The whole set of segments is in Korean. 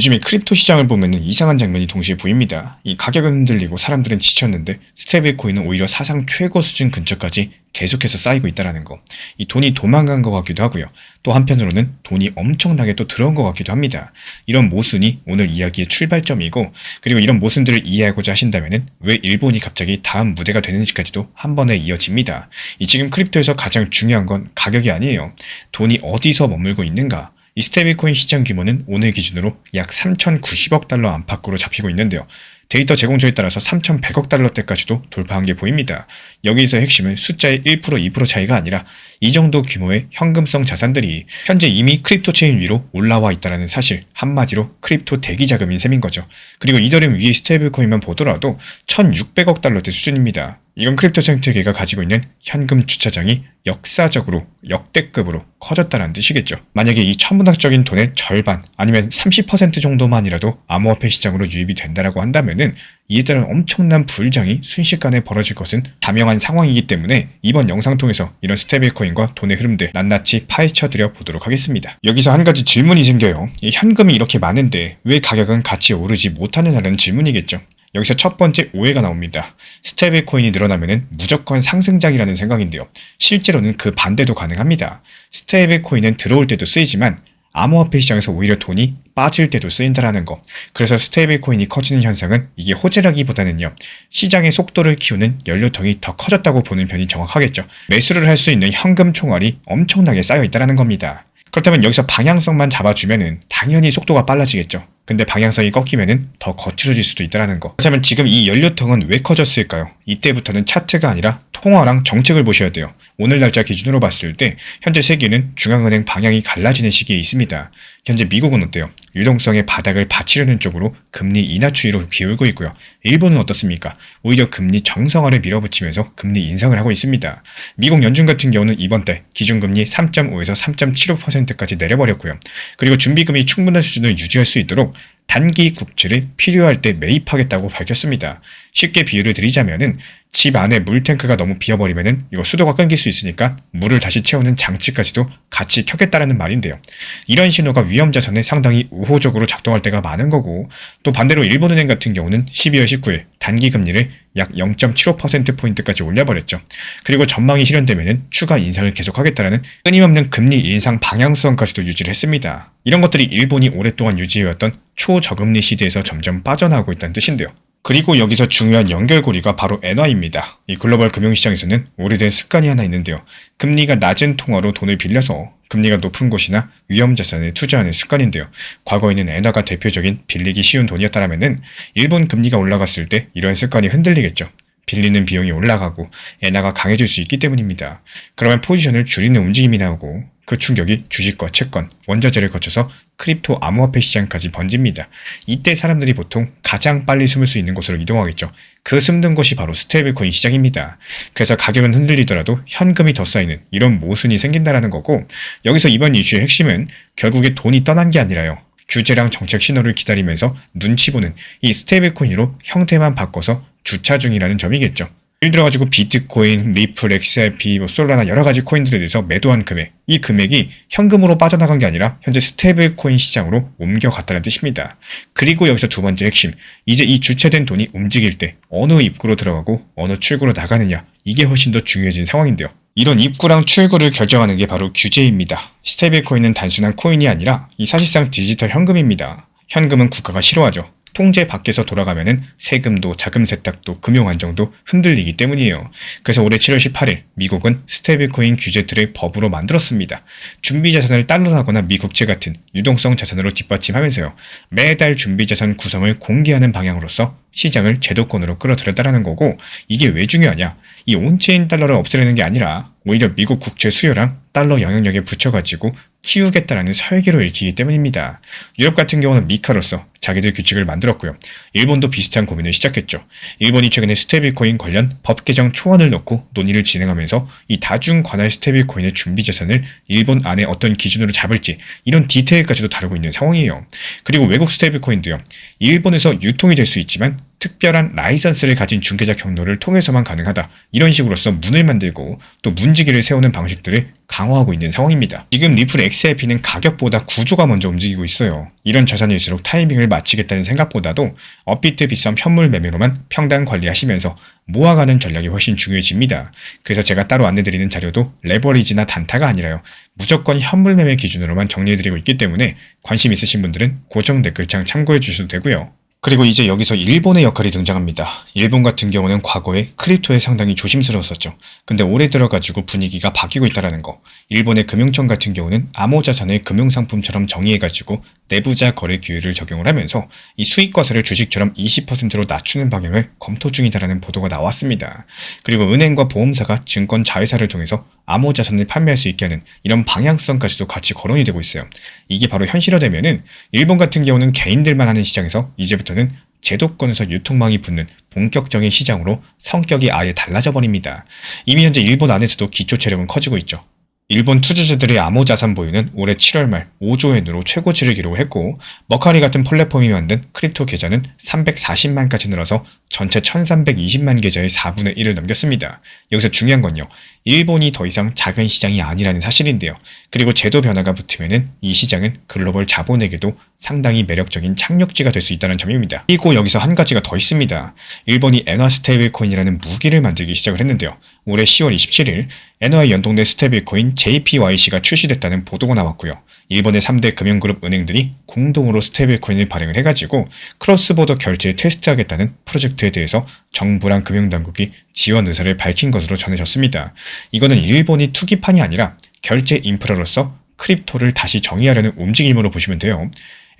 요즘에 크립토 시장을 보면은 이상한 장면이 동시에 보입니다. 이 가격은 흔들리고 사람들은 지쳤는데 스테이블 코인은 오히려 사상 최고 수준 근처까지 계속해서 쌓이고 있다는 거. 이 돈이 도망간 것 같기도 하고요. 또 한편으로는 돈이 엄청나게 또 들어온 것 같기도 합니다. 이런 모순이 오늘 이야기의 출발점이고, 그리고 이런 모순들을 이해하고자 하신다면은 왜 일본이 갑자기 다음 무대가 되는지까지도 한 번에 이어집니다. 이 지금 크립토에서 가장 중요한 건 가격이 아니에요. 돈이 어디서 머물고 있는가. 이 스테이블코인 시장 규모는 오늘 기준으로 약 3,090억 달러 안팎으로 잡히고 있는데요. 데이터 제공처에 따라서 3,100억 달러대까지도 돌파한 게 보입니다. 여기서 핵심은 숫자의 1%, 2% 차이가 아니라 이 정도 규모의 현금성 자산들이 현재 이미 크립토 체인 위로 올라와 있다는 사실, 한마디로 크립토 대기 자금인 셈인 거죠. 그리고 이더리움 위의 스테이블코인만 보더라도 1,600억 달러대 수준입니다. 이건 크립토 생태계가 가지고 있는 현금 주차장이 역사적으로 역대급으로 커졌다는 뜻이겠죠. 만약에 이 천문학적인 돈의 절반 아니면 30% 정도만이라도 암호화폐 시장으로 유입이 된다라고 한다면은 이에 따른 엄청난 불장이 순식간에 벌어질 것은 자명한 상황이기 때문에 이번 영상 통해서 이런 스테이블코인과 돈의 흐름들 낱낱이 파헤쳐드려 보도록 하겠습니다. 여기서 한 가지 질문이 생겨요. 이 현금이 이렇게 많은데 왜 가격은 같이 오르지 못하느냐는 질문이겠죠. 여기서 첫 번째 오해가 나옵니다. 스테이블 코인이 늘어나면 무조건 상승장이라는 생각인데요. 실제로는 그 반대도 가능합니다. 스테이블 코인은 들어올 때도 쓰이지만 암호화폐 시장에서 오히려 돈이 빠질 때도 쓰인다라는 거. 그래서 스테이블 코인이 커지는 현상은 이게 호재라기보다는요, 시장의 속도를 키우는 연료통이 더 커졌다고 보는 편이 정확하겠죠. 매수를 할 수 있는 현금 총알이 엄청나게 쌓여 있다는 겁니다. 그렇다면 여기서 방향성만 잡아주면은 당연히 속도가 빨라지겠죠. 근데 방향성이 꺾이면은 더 거칠어질 수도 있다는 거. 그렇다면 지금 이 연료통은 왜 커졌을까요? 이때부터는 차트가 아니라 통화랑 정책을 보셔야 돼요. 오늘 날짜 기준으로 봤을 때 현재 세계는 중앙은행 방향이 갈라지는 시기에 있습니다. 현재 미국은 어때요? 유동성의 바닥을 받치려는 쪽으로 금리 인하 추이로 기울고 있고요. 일본은 어떻습니까? 오히려 금리 정상화를 밀어붙이면서 금리 인상을 하고 있습니다. 미국 연준 같은 경우는 이번 달 기준금리 3.5에서 3.75%까지 내려버렸고요. 그리고 준비금이 충분한 수준을 유지할 수 있도록 단기 국채를 필요할 때 매입하겠다고 밝혔습니다. 쉽게 비유를 드리자면은 집 안에 물탱크가 너무 비어버리면은 이거 수도가 끊길 수 있으니까 물을 다시 채우는 장치까지도 같이 켜겠다라는 말인데요. 이런 신호가 위험자산에 상당히 우호적으로 작동할 때가 많은 거고, 또 반대로 일본은행 같은 경우는 12월 19일 단기 금리를 약 0.75%포인트까지 올려버렸죠. 그리고 전망이 실현되면은 추가 인상을 계속하겠다라는 끊임없는 금리 인상 방향성까지도 유지를 했습니다. 이런 것들이 일본이 오랫동안 유지해왔던 초저금리 시대에서 점점 빠져나오고 있다는 뜻인데요. 그리고 여기서 중요한 연결고리가 바로 엔화입니다. 이 글로벌 금융시장에서는 오래된 습관이 하나 있는데요. 금리가 낮은 통화로 돈을 빌려서 금리가 높은 곳이나 위험자산에 투자하는 습관인데요. 과거에는 엔화가 대표적인 빌리기 쉬운 돈이었다면은 일본 금리가 올라갔을 때 이런 습관이 흔들리겠죠. 빌리는 비용이 올라가고 엔화가 강해질 수 있기 때문입니다. 그러면 포지션을 줄이는 움직임이 나오고 그 충격이 주식과 채권, 원자재를 거쳐서 크립토 암호화폐 시장까지 번집니다. 이때 사람들이 보통 가장 빨리 숨을 수 있는 곳으로 이동하겠죠. 그 숨는 곳이 바로 스테이블코인 시장입니다. 그래서 가격은 흔들리더라도 현금이 더 쌓이는 이런 모순이 생긴다는 거고, 여기서 이번 이슈의 핵심은 결국에 돈이 떠난 게 아니라요. 규제랑 정책 신호를 기다리면서 눈치 보는 이 스테이블코인으로 형태만 바꿔서 주차 중이라는 점이겠죠. 예를 들어가지고 비트코인, 리플, XRP, 솔라나 여러가지 코인들에 대해서 매도한 금액, 이 금액이 현금으로 빠져나간 게 아니라 현재 스테이블 코인 시장으로 옮겨갔다는 뜻입니다. 그리고 여기서 두 번째 핵심, 이제 이 주체된 돈이 움직일 때 어느 입구로 들어가고 어느 출구로 나가느냐, 이게 훨씬 더 중요해진 상황인데요. 이런 입구랑 출구를 결정하는 게 바로 규제입니다. 스테이블 코인은 단순한 코인이 아니라 이 사실상 디지털 현금입니다. 현금은 국가가 싫어하죠. 통제 밖에서 돌아가면은 세금도 자금 세탁도 금융 안정도 흔들리기 때문이에요. 그래서 올해 7월 18일 미국은 스테이블코인 규제틀을 법으로 만들었습니다. 준비자산을 달러하거나 미국채 같은 유동성 자산으로 뒷받침하면서요. 매달 준비자산 구성을 공개하는 방향으로서 시장을 제도권으로 끌어들였다는 거고, 이게 왜 중요하냐? 이 온체인 달러를 없애려는 게 아니라 오히려 미국 국채 수요랑 달러 영향력에 붙여가지고 키우겠다라는 설계로 읽히기 때문입니다. 유럽 같은 경우는 미카로서 자기들 규칙을 만들었고요. 일본도 비슷한 고민을 시작했죠. 일본이 최근에 스테이블코인 관련 법 개정 초안을 넣고 논의를 진행하면서 이 다중 관할 스테이블코인의 준비 자산을 일본 안에 어떤 기준으로 잡을지 이런 디테일까지도 다루고 있는 상황이에요. 그리고 외국 스테이블코인도요. 일본에서 유통이 될 수 있지만 특별한 라이선스를 가진 중개자 경로를 통해서만 가능하다. 이런 식으로서 문을 만들고 또 문지기를 세우는 방식들을 강화하고 있는 상황입니다. 지금 리플 XRP는 가격보다 구조가 먼저 움직이고 있어요. 이런 자산일수록 타이밍을 맞추겠다는 생각보다도 업비트 비썸 현물 매매로만 평단 관리하시면서 모아가는 전략이 훨씬 중요해집니다. 그래서 제가 따로 안내드리는 자료도 레버리지나 단타가 아니라요. 무조건 현물 매매 기준으로만 정리해드리고 있기 때문에 관심 있으신 분들은 고정 댓글창 참고해 주셔도 되고요. 그리고 이제 여기서 일본의 역할이 등장합니다. 일본 같은 경우는 과거에 크립토에 상당히 조심스러웠었죠. 근데 올해 들어가지고 분위기가 바뀌고 있다는 거. 일본의 금융청 같은 경우는 암호자산을 금융상품처럼 정의해가지고 내부자 거래 규율을 적용을 하면서 이 수익과세를 주식처럼 20%로 낮추는 방향을 검토 중이다라는 보도가 나왔습니다. 그리고 은행과 보험사가 증권 자회사를 통해서 암호자산을 판매할 수 있게 하는 이런 방향성까지도 같이 거론이 되고 있어요. 이게 바로 현실화되면은 일본 같은 경우는 개인들만 하는 시장에서 이제부터는 제도권에서 유통망이 붙는 본격적인 시장으로 성격이 아예 달라져 버립니다. 이미 현재 일본 안에서도 기초 체력은 커지고 있죠. 일본 투자자들의 암호자산 보유는 올해 7월 말 5조 엔으로 최고치를 기록을 했고 머카리 같은 플랫폼이 만든 크립토 계좌는 340만까지 늘어서 전체 1320만 계좌의 4분의 1을 넘겼습니다. 여기서 중요한 건요. 일본이 더 이상 작은 시장이 아니라는 사실인데요. 그리고 제도 변화가 붙으면은 이 시장은 글로벌 자본에게도 상당히 매력적인 착륙지가 될 수 있다는 점입니다. 그리고 여기서 한 가지가 더 있습니다. 일본이 엔화 스테이블코인이라는 무기를 만들기 시작을 했는데요. 올해 10월 27일 엔화에 연동된 스테이블코인 JPYC가 출시됐다는 보도가 나왔고요. 일본의 3대 금융그룹 은행들이 공동으로 스테이블코인을 발행을 해가지고 크로스보더 결제를 테스트하겠다는 프로젝트에 대해서 정부랑 금융당국이 지원 의사를 밝힌 것으로 전해졌습니다. 이거는 일본이 투기판이 아니라 결제 인프라로서 크립토를 다시 정의하려는 움직임으로 보시면 돼요.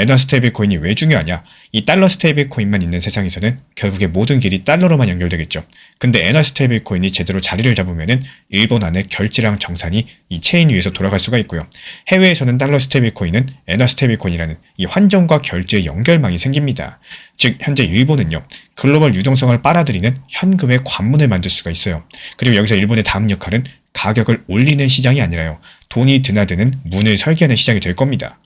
엔화 스테이블코인이 왜 중요하냐? 이 달러 스테이블코인만 있는 세상에서는 결국에 모든 길이 달러로만 연결되겠죠. 근데 엔화 스테이블코인이 제대로 자리를 잡으면은 일본 안에 결제랑 정산이 이 체인 위에서 돌아갈 수가 있고요. 해외에서는 달러 스테이블코인은 엔화 스테이블코인이라는 이 환전과 결제의 연결망이 생깁니다. 즉 현재 일본은요. 글로벌 유동성을 빨아들이는 현금의 관문을 만들 수가 있어요. 그리고 여기서 일본의 다음 역할은 가격을 올리는 시장이 아니라요. 돈이 드나드는 문을 설계하는 시장이 될 겁니다.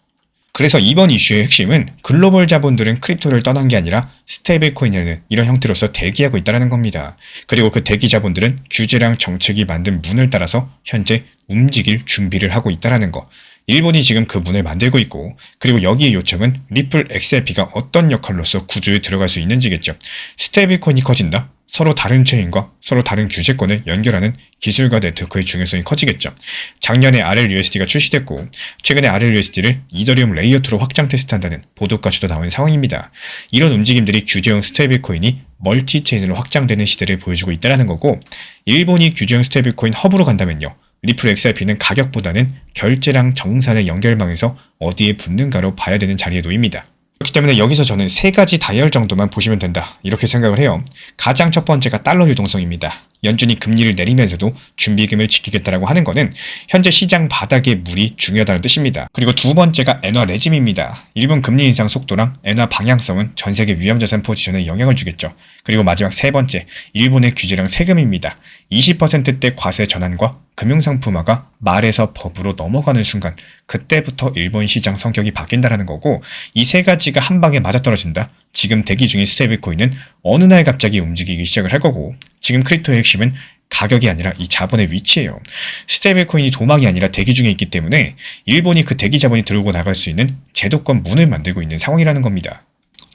그래서 이번 이슈의 핵심은 글로벌 자본들은 크립토를 떠난 게 아니라 스테이블코인이라는 이런 형태로서 대기하고 있다는 겁니다. 그리고 그 대기 자본들은 규제랑 정책이 만든 문을 따라서 현재 움직일 준비를 하고 있다는 거. 일본이 지금 그 문을 만들고 있고 그리고 여기의 요점은 리플 XRP가 어떤 역할로서 구조에 들어갈 수 있는지겠죠. 스테이블코인이 커진다? 서로 다른 체인과 서로 다른 규제권을 연결하는 기술과 네트워크의 중요성이 커지겠죠. 작년에 RLUSD가 출시됐고 최근에 RLUSD를 이더리움 레이어2로 확장 테스트한다는 보도까지도 나온 상황입니다. 이런 움직임들이 규제형 스테이블코인이 멀티체인으로 확장되는 시대를 보여주고 있다는 거고 일본이 규제형 스테이블코인 허브로 간다면요. 리플 XRP는 가격보다는 결제랑 정산의 연결망에서 어디에 붙는가로 봐야 되는 자리에 놓입니다. 그렇기 때문에 여기서 저는 세 가지 다이얼 정도만 보시면 된다 이렇게 생각을 해요. 가장 첫 번째가 달러 유동성입니다. 연준이 금리를 내리면서도 준비금을 지키겠다라고 하는 것은 현재 시장 바닥의 물이 중요하다는 뜻입니다. 그리고 두 번째가 엔화 레짐입니다. 일본 금리 인상 속도랑 엔화 방향성은 전 세계 위험자산 포지션에 영향을 주겠죠. 그리고 마지막 세 번째, 일본의 규제랑 세금입니다. 20%대 과세 전환과 금융상품화가 말에서 법으로 넘어가는 순간 그때부터 일본 시장 성격이 바뀐다는 거고 이 세 가지가 한 방에 맞아떨어진다. 지금 대기 중인 스테이블코인은 어느 날 갑자기 움직이기 시작을 할 거고 지금 크립토의 핵심은 가격이 아니라 이 자본의 위치예요. 스테이블코인이 도망이 아니라 대기 중에 있기 때문에 일본이 그 대기 자본이 들고 나갈 수 있는 제도권 문을 만들고 있는 상황이라는 겁니다.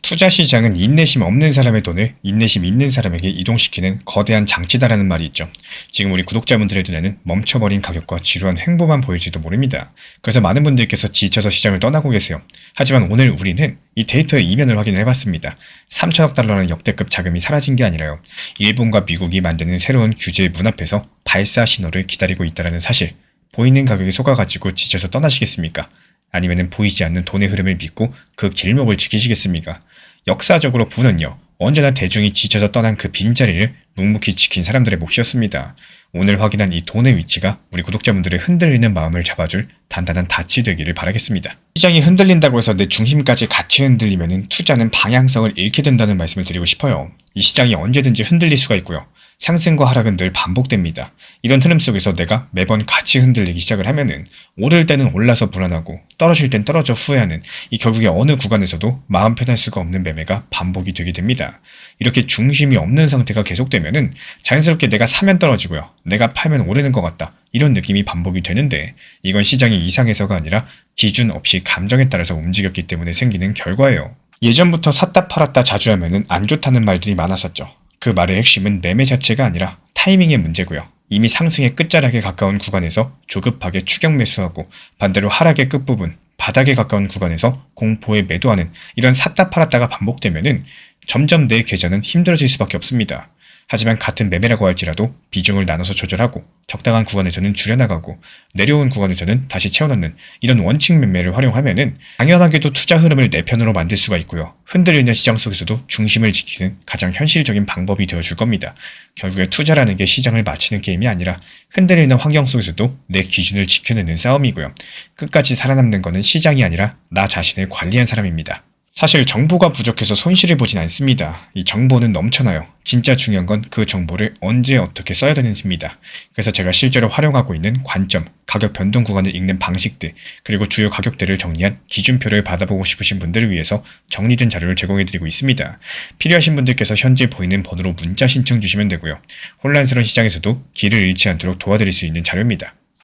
투자 시장은 인내심 없는 사람의 돈을 인내심 있는 사람에게 이동시키는 거대한 장치다라는 말이 있죠. 지금 우리 구독자분들의 눈에는 멈춰버린 가격과 지루한 횡보만 보일지도 모릅니다. 그래서 많은 분들께서 지쳐서 시장을 떠나고 계세요. 하지만 오늘 우리는 이 데이터의 이면을 확인을 해봤습니다. 3천억 달러라는 역대급 자금이 사라진 게 아니라요. 일본과 미국이 만드는 새로운 규제의 문 앞에서 발사 신호를 기다리고 있다는 사실. 보이는 가격에 속아가지고 지쳐서 떠나시겠습니까? 아니면 보이지 않는 돈의 흐름을 믿고 그 길목을 지키시겠습니까? 역사적으로 부는요. 언제나 대중이 지쳐서 떠난 그 빈자리를 묵묵히 지킨 사람들의 몫이었습니다. 오늘 확인한 이 돈의 위치가 우리 구독자분들의 흔들리는 마음을 잡아줄 단단한 닻이 되기를 바라겠습니다. 시장이 흔들린다고 해서 내 중심까지 같이 흔들리면 투자는 방향성을 잃게 된다는 말씀을 드리고 싶어요. 이 시장이 언제든지 흔들릴 수가 있고요. 상승과 하락은 늘 반복됩니다. 이런 흐름 속에서 내가 매번 같이 흔들리기 시작을 하면은 오를 때는 올라서 불안하고 떨어질 땐 떨어져 후회하는 이 결국에 어느 구간에서도 마음 편할 수가 없는 매매가 반복이 되게 됩니다. 이렇게 중심이 없는 상태가 계속되면은 자연스럽게 내가 사면 떨어지고요. 내가 팔면 오르는 것 같다. 이런 느낌이 반복이 되는데 이건 시장이 이상해서가 아니라 기준 없이 감정에 따라서 움직였기 때문에 생기는 결과예요. 예전부터 샀다 팔았다 자주 하면은 안 좋다는 말들이 많았었죠. 그 말의 핵심은 매매 자체가 아니라 타이밍의 문제고요. 이미 상승의 끝자락에 가까운 구간에서 조급하게 추격 매수하고 반대로 하락의 끝부분, 바닥에 가까운 구간에서 공포에 매도하는 이런 샀다 팔았다가 반복되면은 점점 내 계좌는 힘들어질 수밖에 없습니다. 하지만 같은 매매라고 할지라도 비중을 나눠서 조절하고 적당한 구간에서는 줄여나가고 내려온 구간에서는 다시 채워넣는 이런 원칙 매매를 활용하면은 당연하게도 투자 흐름을 내 편으로 만들 수가 있고요. 흔들리는 시장 속에서도 중심을 지키는 가장 현실적인 방법이 되어줄 겁니다. 결국에 투자라는 게 시장을 맞히는 게임이 아니라 흔들리는 환경 속에서도 내 기준을 지켜내는 싸움이고요. 끝까지 살아남는 거는 시장이 아니라 나 자신을 관리한 사람입니다. 사실 정보가 부족해서 손실을 보진 않습니다. 이 정보는 넘쳐나요. 진짜 중요한 건 그 정보를 언제 어떻게 써야 되는지입니다. 그래서 제가 실제로 활용하고 있는 관점, 가격 변동 구간을 읽는 방식들, 그리고 주요 가격대를 정리한 기준표를 받아보고 싶으신 분들을 위해서 정리된 자료를 제공해드리고 있습니다. 필요하신 분들께서 현재 보이는 번호로 문자 신청 주시면 되고요. 혼란스러운 시장에서도 길을 잃지 않도록 도와드릴 수 있는 자료입니다.